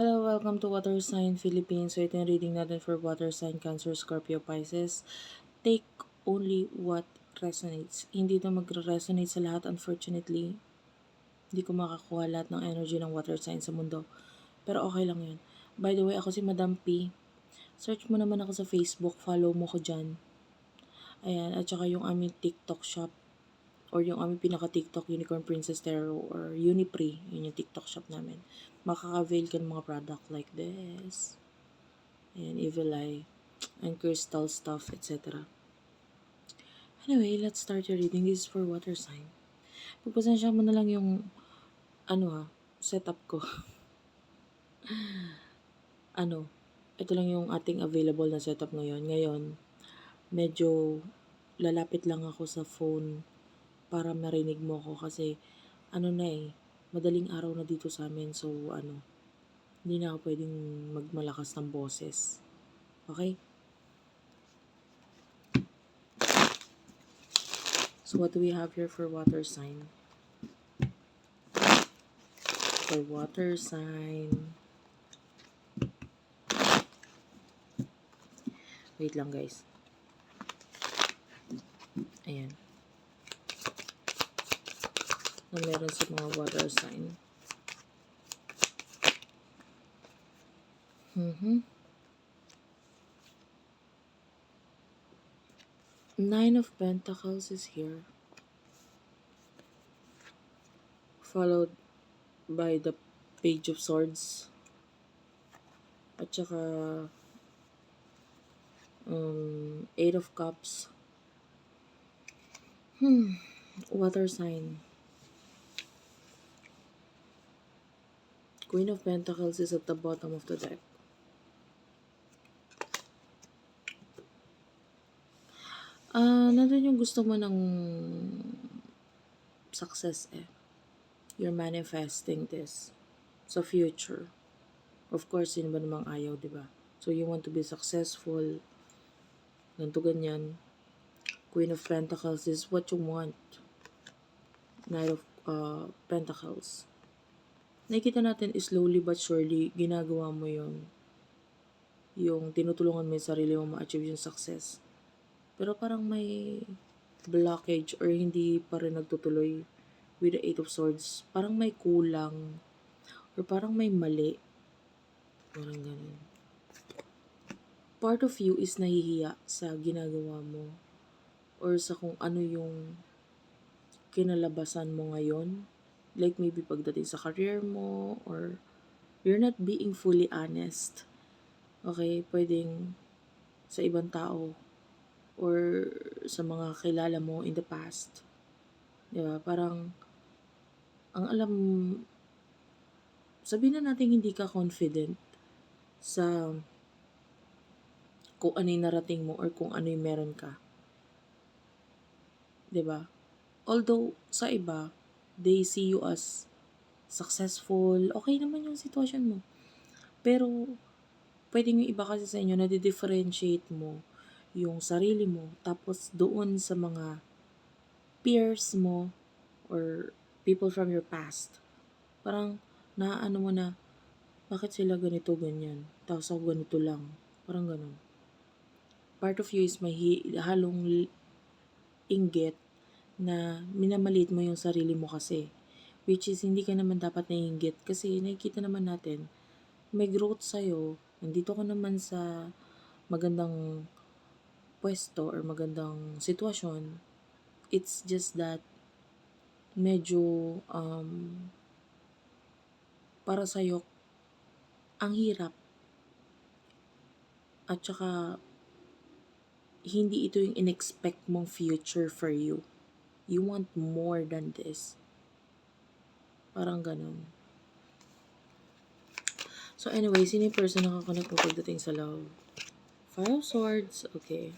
Hello, welcome to Water Sign Philippines. So ito yung reading natin for Water Sign, Cancer, Scorpio, Pisces. Take only what resonates. Hindi ito magre-resonate sa lahat, unfortunately. Hindi ko makakuha lahat ng energy ng water sign sa mundo. Pero okay lang yun. By the way, ako si Madam P. Search mo naman ako sa Facebook, follow mo ko dyan. Ayan, at saka yung aming TikTok shop or yung aming pinaka-TikTok, Unicorn Princess Tarot or Unipre, yun yung TikTok shop namin. Makaka-avail ka ng mga product like this. Ayan, Evil Eye, and crystal stuff, etc. Anyway, let's start your reading. This is for water sign. Pagpasensya mo na lang yung, setup ko. Ito lang yung ating available na setup ngayon. Ngayon, medyo lalapit lang ako sa phone para marinig mo ko kasi, madaling araw na dito sa amin. So, hindi na ako pwedeng magmalakas ng boses. Okay? So, what do we have here for water sign? For water sign. Wait lang, guys. Ayan. Na meron sa mga water sign. Nine of Pentacles is here. Followed by the Page of Swords. At saka Eight of Cups. Water sign. Queen of Pentacles is at the bottom of the deck. Nandun yung gusto mo ng success eh. You're manifesting this sa future. Of course, sino ba namang ayaw, di ba? So, you want to be successful. Ganito ganyan. Queen of Pentacles is what you want. Knight of Pentacles. Nakikita natin slowly but surely, ginagawa mo yon. Yung tinutulungan mo yung sarili mo ma-achieve yung success. Pero parang may blockage or hindi pa rin nagtutuloy with the Eight of Swords. Parang may kulang or parang may mali. Parang ganun. Part of you is nahihiya sa ginagawa mo or sa kung ano yung kinalabasan mo ngayon. Like maybe pagdating sa career mo or you're not being fully honest. Okay, pwedeng sa ibang tao or sa mga kilala mo in the past. Diba? Parang, ang alam, sabihin na natin hindi ka confident sa kung ano yung narating mo or kung ano yung meron ka. Diba? Although, sa iba, they see you as successful, okay naman yung sitwasyon mo. Pero, pwedeng yung iba kasi sa inyo, na-differentiate mo yung sarili mo, tapos doon sa mga peers mo, or people from your past. Parang, naano mo na, bakit sila ganito, ganyan? Tapos ako ganito lang. Parang ganun. Part of you is may halong inggit na minamaliit mo yung sarili mo kasi. Which is, hindi ka naman dapat naiinggit kasi nakikita naman natin, may growth sa'yo, nandito ka naman sa magandang pwesto or magandang sitwasyon. It's just that, medyo, para sa'yo, ang hirap. At saka, hindi ito yung in-expect mong future for you. You want more than this. Parang ganun. So anyway, sino yung person na kakonect mo pagdating sa love? Five of Swords. Okay.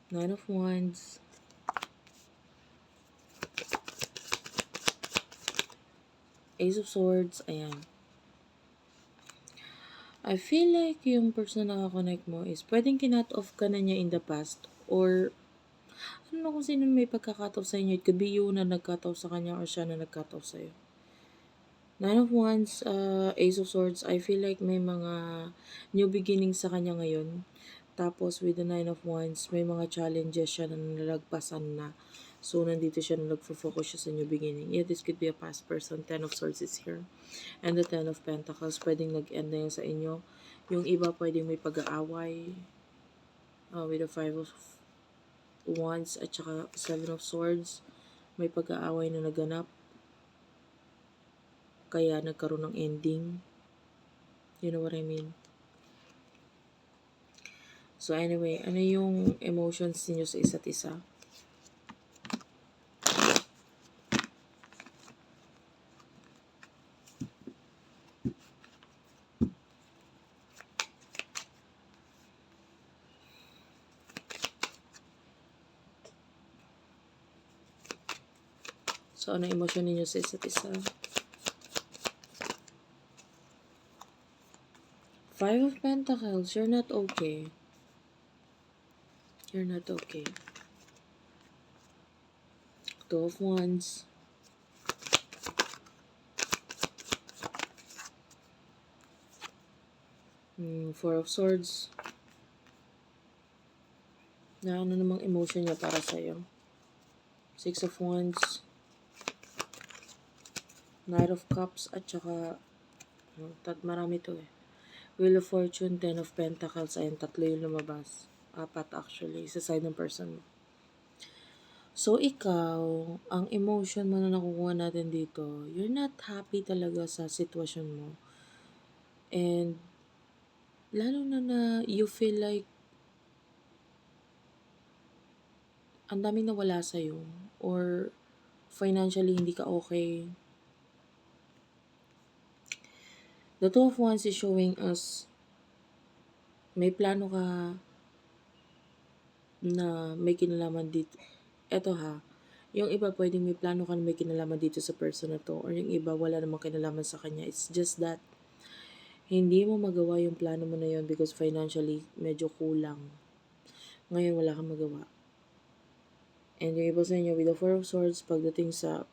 Nine of Wands. Ace of Swords. Ayan. I feel like yung person na kakonect mo is pwedeng kinat off ka na niya in the past or naman kung sino may pagkakataw sa inyo. It could be you na nagkataw sa kanya or siya na nagkataw sa'yo. Nine of Wands, Ace of Swords, I feel like may mga new beginnings sa kanya ngayon. Tapos with the Nine of Wands, may mga challenges siya na nalagpasan na. So, nandito siya na nagfo-focus siya sa new beginning. Yeah, this could be a past person. Ten of Swords is here. And the Ten of Pentacles, pwedeng nag-end na yan sa inyo. Yung iba, pwedeng may pag-aaway. With the Five of Wands at saka Seven of Swords, may pag-aaway na naganap. Kaya nagkaroon ng ending. You know what I mean? So anyway, ano yung emotions niyo sa isa't isa? So ano emosyon niyo sa isa't isa? Five of Pentacles, you're not okay. You're not okay. Two of Wands. Four of Swords. Na ano namang emotion niya para sa'yo? Six of Wands. Knight of Cups at saka marami to eh. Wheel of Fortune, Ten of Pentacles, ayun, tatlo yung lumabas. Apat actually, sa side ng person mo. So, ikaw, ang emotion mo na nakukuha natin dito, you're not happy talaga sa sitwasyon mo. And, lalo na you feel like ang daming nawala sa'yo or financially hindi ka okay. The Two of Wands is showing us may plano ka na may kinalaman dito. Eto ha, yung iba pwedeng may plano ka na may kinalaman dito sa person na to or yung iba wala namang kinalaman sa kanya. It's just that hindi mo magawa yung plano mo na yun because financially medyo kulang. Ngayon wala kang magawa. And yung iba sa inyo with the Four of Swords, pagdating sa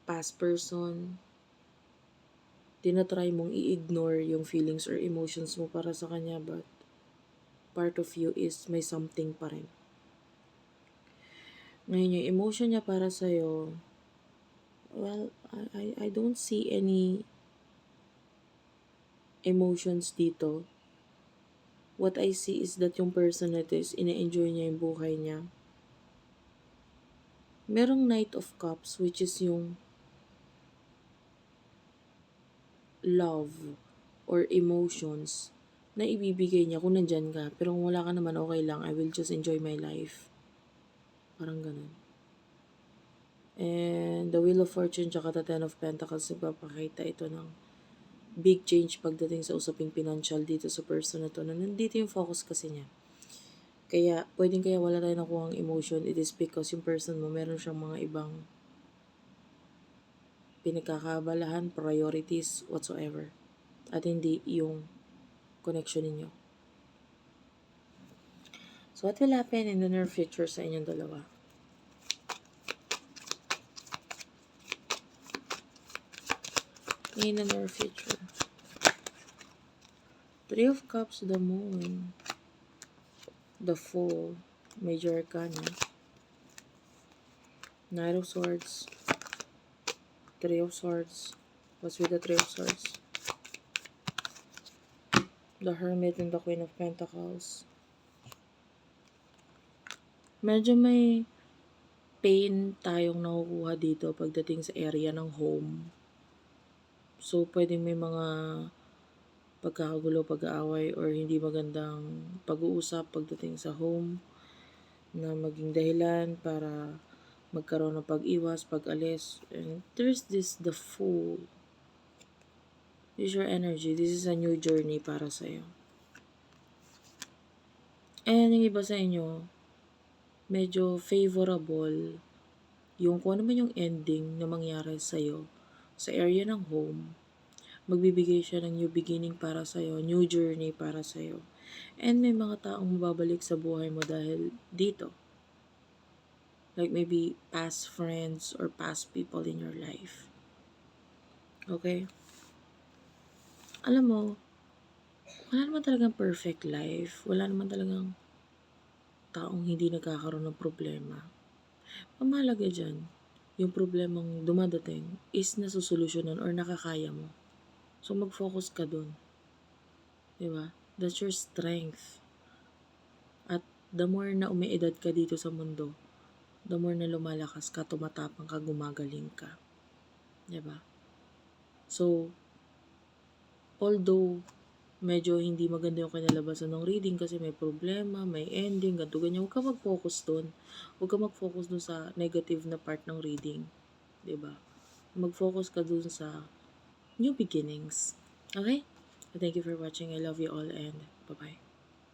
past person, tinatry mong i-ignore yung feelings or emotions mo para sa kanya but part of you is may something pa rin. Ngayon, yung emotion niya para sa'yo, well, I don't see any emotions dito. What I see is that yung person na is ina-enjoy niya yung buhay niya. Merong Knight of Cups which is yung love or emotions na ibibigay niya kung nandyan ka. Pero kung wala ka naman, okay lang. I will just enjoy my life. Parang ganun. And the Wheel of Fortune tsaka the Ten of Pentacles, nagpapakita ito ng big change pagdating sa usaping financial dito sa person na to. Nandito yung focus kasi niya. Kaya, kaya wala tayo nakuhang emotion. It is because yung person mo, meron siyang mga ibang pinagkakabalahan, priorities, whatsoever. At hindi yung connection ninyo. So, what will happen in the near future sa inyong dalawa? In the near future. Three of Cups, the Moon. The Fool, Major Arcana. Knight of Swords. Three of Swords. What's with the Three of Swords? The Hermit and the Queen of Pentacles. Medyo may pain tayong nakukuha dito pagdating sa area ng home. So, pwedeng may mga pagkakagulo, pag-aaway, or hindi magandang pag-uusap pagdating sa home na maging dahilan para magkaroon ng pag-iwas, pag-alis. And there's the Fool. Use your energy. This is a new journey para sa'yo. And yung iba sa inyo, medyo favorable yung kung ano man yung ending na mangyari sa'yo sa area ng home. Magbibigay siya ng new beginning para sa'yo, new journey para sa'yo. And may mga taong mababalik sa buhay mo dahil dito. Like maybe past friends or past people in your life. Okay? Alam mo, wala naman talagang perfect life. Wala naman talagang taong hindi nagkakaroon ng problema. Ang mahalaga dyan, yung problemang dumadating is nasusolusyonan or nakakaya mo. So mag-focus ka dun. Diba? That's your strength. At the more na umiidad ka dito sa mundo, the more na lumalakas ka, tumatapang ka, gumagaling ka. Diba? So, although medyo hindi maganda yung kinalabasan ng reading kasi may problema, may ending, ganito, ganyan. Huwag ka mag-focus doon. Huwag ka mag-focus doon sa negative na part ng reading. Diba? Mag-focus ka doon sa new beginnings. Okay? Thank you for watching. I love you all and bye-bye.